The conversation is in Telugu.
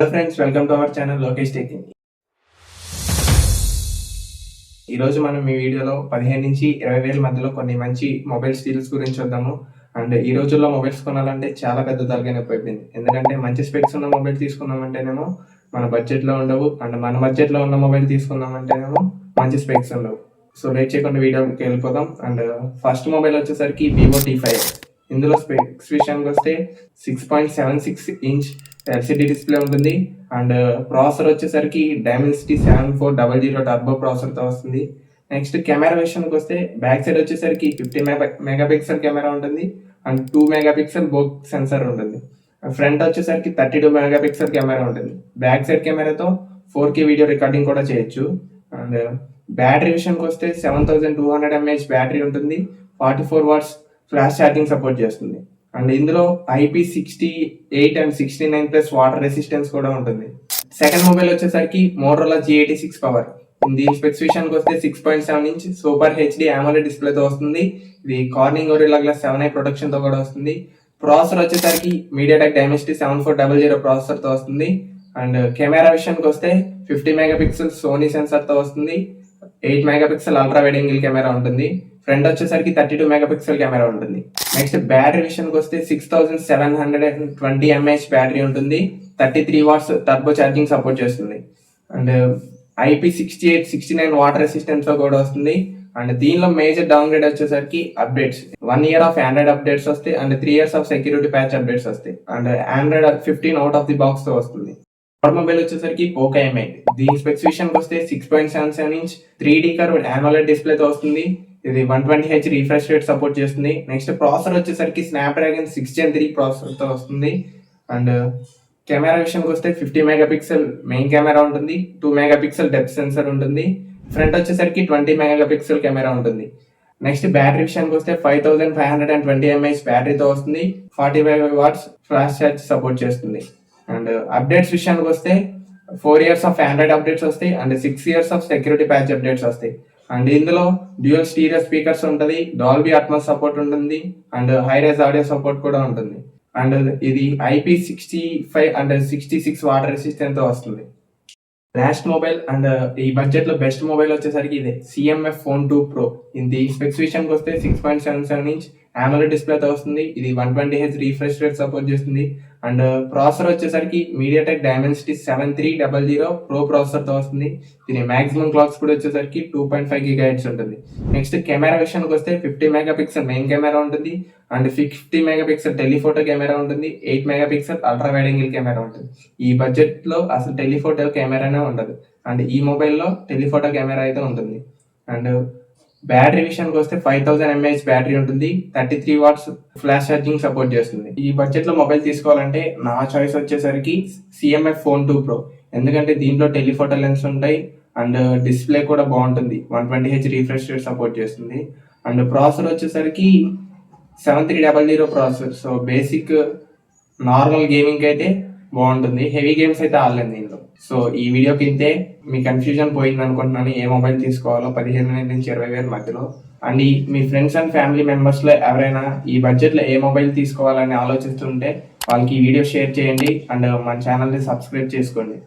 Hello friends, welcome to our channel Lokesh tech. ఈరోజు మనం ఈ వీడియోలో 15 నుంచి 20 వేల మధ్యలో కొన్ని మంచి మొబైల్ డీల్స్ గురించి చూద్దాము. అండ్ ఈ రోజుల్లో మొబైల్స్ కొనాలంటే చాలా పెద్ద తలకాయ నొప్పి అయిపోయింది. ఎందుకంటే మంచి స్పెక్స్ ఉన్న మొబైల్ తీసుకున్నామంటేనేమో మన బడ్జెట్లో ఉండవు, అండ్ మన బడ్జెట్లో ఉన్న మొబైల్ తీసుకున్నామంటేనేమో మంచి స్పెక్స్ ఉండవు. సో లేట్ చేయకుండా వీడియోకి వెళ్ళిపోదాం. అండ్ ఫస్ట్ మొబైల్ వచ్చేసరికి వివో T5. ఇందులో స్పెక్స్ విషయానికి వస్తే 6.76 ఇంచ్ ఎల్సిడి డిస్ప్లే ఉంటుంది. అండ్ ప్రాసెసర్ వచ్చేసరికి డైమెన్సిటీ 7400 టర్బో ప్రాసెసర్తో వస్తుంది. నెక్స్ట్ కెమెరా విషయానికి వస్తే బ్యాక్ సైడ్ వచ్చేసరికి 50 మెగాపిక్సెల్ కెమెరా ఉంటుంది అండ్ 2 మెగాపిక్సెల్ బోక్ సెన్సార్ ఉంటుంది. ఫ్రంట్ వచ్చేసరికి 32 మెగాపిక్సెల్ కెమెరా ఉంటుంది. బ్యాక్ సైడ్ కెమెరాతో 4K వీడియో రికార్డింగ్ కూడా చేయొచ్చు. అండ్ బ్యాటరీ విషయానికి వస్తే 7200 mAh బ్యాటరీ ఉంటుంది. 44 వాట్స్ ఫ్లాష్ ఛార్జింగ్ సపోర్ట్ చేస్తుంది. అండ్ ఇందులో IP68 అండ్ 69+ వాటర్ రెసిస్టెన్స్ కూడా ఉంటుంది. సెకండ్ మొబైల్ వచ్చేసరికి మోటరోలా G86 పవర్. దీని స్పెక్స్ విషయానికి వస్తే 6.7 ఇంచ్ సూపర్ హెచ్డి AMOLED డిస్ప్లేతో వస్తుంది. ఇది కార్నింగ్ గొరిల్లా గ్లాస్ 7i ప్రొటెక్షన్తో కూడా వస్తుంది. ప్రాసెసర్ వచ్చేసరికి MediaTek Dimensity 7400 ప్రాసెసర్తో వస్తుంది. అండ్ కెమెరా విషయానికి వస్తే 50 మెగాపిక్సెల్ సోనీ సెన్సార్తో వస్తుంది. 8 megapixel ultra wide angle camera ఉంటుంది. ఫ్రంట్ వచ్చేసరికి 32 మెగాపిక్సెల్ కెమెరా ఉంటుంది. నెక్స్ట్ బ్యాటరీ విషయానికి వస్తే 6720 mAh బ్యాటరీ ఉంటుంది. 33 వాట్స్ టర్బో ఛార్జింగ్ సపోర్ట్ చేస్తుంది. అండ్ IP68 69 వాటర్ రెసిస్టెన్స్ కూడా వస్తుంది. అండ్ దీనిలో మేజర్ డౌన్ గ్రేడ్ వచ్చేసరికి updates 1 year of Android updates వస్తాయి and 3 years of security patch updates వస్తాయి. And Android 15 out of the box తో వస్తుంది. మొబైల్ వచ్చేసరికి పోకో M8. దీని స్పెక్స్ విషయానికి వస్తే 6.77 ఇంచ్ 3D కర్వ్డ్ AMOLED డిస్ప్లేతో వస్తుంది. ఇది 120Hz రిఫ్రెష్ రేట్ సపోర్ట్ చేస్తుంది. నెక్స్ట్ ప్రాసెసర్ వచ్చేసరికి స్నాప్డ్రాగన్ 6 Gen 3 ప్రాసెసర్తో వస్తుంది. అండ్ కెమెరా విషయానికి వస్తే 50 మెగాపిక్సెల్ మెయిన్ కెమెరా ఉంటుంది. 2 మెగాపిక్సెల్ డెప్త్ సెన్సర్ ఉంటుంది. ఫ్రంట్ వచ్చేసరికి 20 మెగాపిక్సెల్ కెమెరా ఉంటుంది. నెక్స్ట్ బ్యాటరీ విషయానికి వస్తే 5520 mAh బ్యాటరీతో వస్తుంది. 45 వాట్స్ ఫ్లాష్ ఛార్జ్ సపోర్ట్ చేస్తుంది. అండ్ అప్డేట్స్ విషయానికి వస్తే 4 years ఆఫ్ ఆండ్రాయిడ్ అప్డేట్స్ వస్తాయి and 6 years of security patch updates వస్తాయి. అండ్ ఇందులో డ్యూయల్ స్టీరియో స్పీకర్స్ ఉంటుంది, డాల్బీ అట్మాస్ సపోర్ట్ ఉంటుంది అండ్ హైరైజ్ ఆడియో సపోర్ట్ కూడా ఉంటుంది. అండ్ ఇది IP65 అండ్ 66 వాటర్ రెసిస్టెన్స్ తో వస్తుంది. లాస్ట్ మొబైల్ అండ్ ఈ బడ్జెట్ లో బెస్ట్ మొబైల్ వచ్చేసరికి ఇదే CMF Phone 2 Pro. ఇది స్పెక్స్ విషయానికి వస్తే 6.77 ఇంచ్ AMOLED డిస్ప్లేతో వస్తుంది. ఇది 120Hz రిఫ్రెష్ రేట్ సపోర్ట్ చేస్తుంది. అండ్ ప్రాసెసర్ వచ్చేసరికి MediaTek Dimensity 7300 Pro ప్రాసెసర్తో వస్తుంది. దీని మాక్సిమం క్లాక్ స్పీడ్ వచ్చేసరికి 2.5 GHz ఉంటుంది. నెక్స్ట్ కెమెరా విషయానికి వస్తే 50 మెగాపిక్సెల్ మెయిన్ కెమెరా ఉంటుంది అండ్ 50 మెగాపిక్సెల్ టెలిఫోటో కెమెరా ఉంటుంది. 8 megapixel ultra wide angle camera ఉంటుంది. ఈ బడ్జెట్ లో అసలు టెలిఫోటో కెమెరానే ఉండదు అండ్ ఈ మొబైల్లో టెలిఫోటో కెమెరా అయితే ఉంటుంది. అండ్ బ్యాటరీ విషయానికి వస్తే 5000 mAh బ్యాటరీ ఉంటుంది. 33 వాట్స్ ఫ్లాష్ ఛార్జింగ్ సపోర్ట్ చేస్తుంది. ఈ బడ్జెట్ లో మొబైల్ తీసుకోవాలంటే నా చాయిస్ వచ్చేసరికి CMF Phone 2 Pro. ఎందుకంటే దీంట్లో టెలిఫోటో లెన్స్ ఉంటాయి అండ్ డిస్ప్లే కూడా బాగుంటుంది. 120Hz రిఫ్రెష్ రేట్ సపోర్ట్ చేస్తుంది. అండ్ ప్రాసెసర్ వచ్చేసరికి 7300 processor. So basic normal gaming అయితే బాగుంటుంది, హెవీ గేమ్స్ అయితే ఆడలేదు దీంట్లో. సో ఈ వీడియోకి ఇంతే. మీ కన్ఫ్యూజన్ పోయింది అనుకుంటున్నాను ఏ మొబైల్ తీసుకోవాలో 15 నుంచి 20 వేల మధ్యలో. అండ్ మీ ఫ్రెండ్స్ అండ్ ఫ్యామిలీ మెంబర్స్లో ఎవరైనా ఈ బడ్జెట్లో ఏ మొబైల్ తీసుకోవాలని ఆలోచిస్తుంటే వాళ్ళకి ఈ వీడియో షేర్ చేయండి అండ్ మన ఛానల్ని సబ్స్క్రైబ్ చేసుకోండి.